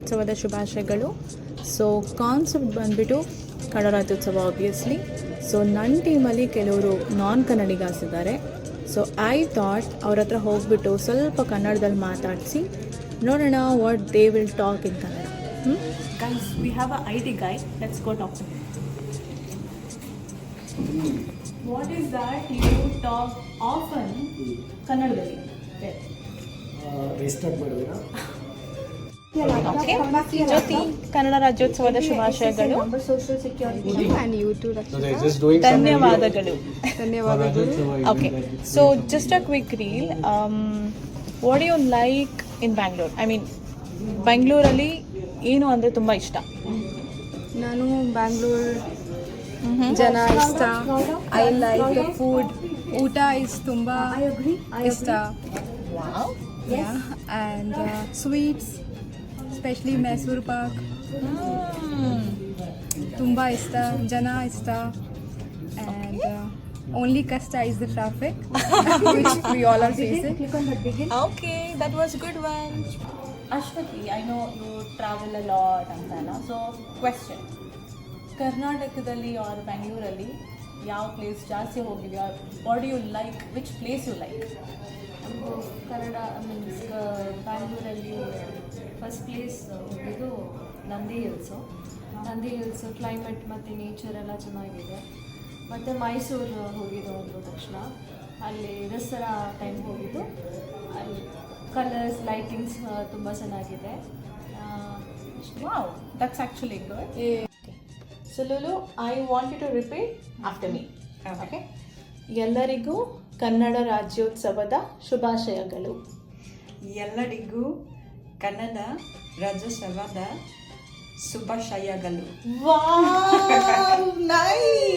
ಉತ್ಸವದ ಶುಭಾಶಯಗಳು. So concept ಬಂದ್ಬಿಟ್ಟು ಕನ್ನಡ ರಾಜ್ಯೋತ್ಸವ ಆಬ್ವಿಯಸ್ಲಿ. ಸೊ ನನ್ನ ಟೀಮಲ್ಲಿ ಕೆಲವರು ನಾನ್ ಕನ್ನಡಿಗಾಸ್ ಇದ್ದಾರೆ. ಸೊ ಐ ಥಾಟ್ ಅವ್ರ ಹತ್ರ ಹೋಗ್ಬಿಟ್ಟು ಸ್ವಲ್ಪ ಕನ್ನಡದಲ್ಲಿ ಮಾತಾಡಿಸಿ ನೋಡೋಣ what they will talk in Kannada. Guys, we have a IT guy. Let's go talk to him. What is that you talk often ಕನ್ನಡದಲ್ಲಿ? ರಿಸ್ಟಾರ್ಟ್ ಮಾಡಿದ್ದೀರಾ? ಜ್ಯೋತಿ, ಕನ್ನಡ ರಾಜ್ಯೋತ್ಸವದ ಶುಭಾಶಯಗಳು. ಧನ್ಯವಾದಗಳು. Okay, so just a quick reel. What you like in Bangalore? I mean ಬೆಂಗಳೂರಲ್ಲಿ ಏನು ಅಂದರೆ ತುಂಬ ಇಷ್ಟ? ನಾನು ಬ್ಯಾಂಗ್ಳೂರ್ ಜನ ಇಷ್ಟ. I like the food. ಊಟ ಇಸ್ ತುಂಬ ಇಷ್ಟ. And sweets, specially Mysore Pak ತುಂಬ ಇಷ್ಟ. ಜನ ಇಷ್ಟ. ಆ್ಯಂಡ್ ಓನ್ಲಿ ಕಷ್ಟ is the traffic which we all are facing. Okay, that was a good one. Ashwati, I know you travel a lot ಅಂತಲ್ಲ. So question, ಕರ್ನಾಟಕದಲ್ಲಿ ಆರ್ ಬೆಂಗಳೂರಲ್ಲಿ ಯಾವ ಪ್ಲೇಸ್ ಜಾಸ್ತಿ ಹೋಗಿದ್ಯಾ? What you like? Which place you like? Kannada means ಬ್ಯಾಂಗ್ಳೂರಲ್ಲಿ first place ಹೋಗಿದ್ದು Nandi hills. Climate ಮತ್ತು nature ಎಲ್ಲ ಚೆನ್ನಾಗಿದೆ. ಮತ್ತು ಮೈಸೂರು ಹೋಗಿದ್ದು ಒಂದು ತಕ್ಷಣ. ಅಲ್ಲಿ ದಸರಾ ಟೈಮ್ ಹೋಗಿದ್ದು. ಅಲ್ಲಿ ಕಲರ್ಸ್, ಲೈಟಿಂಗ್ಸ್ ತುಂಬ ಚೆನ್ನಾಗಿದೆ. Wow, that's actually good. So Lulu, I want you to repeat after me. Okay? ಎಲ್ಲರಿಗೂ ಕನ್ನಡ ರಾಜ್ಯೋತ್ಸವದ ಶುಭಾಶಯಗಳು. ಎಲ್ಲರಿಗೂ ಕನ್ನಡ ರಾಜ್ಯೋತ್ಸವದ ಶುಭಾಶಯಗಳು. Wow, nice.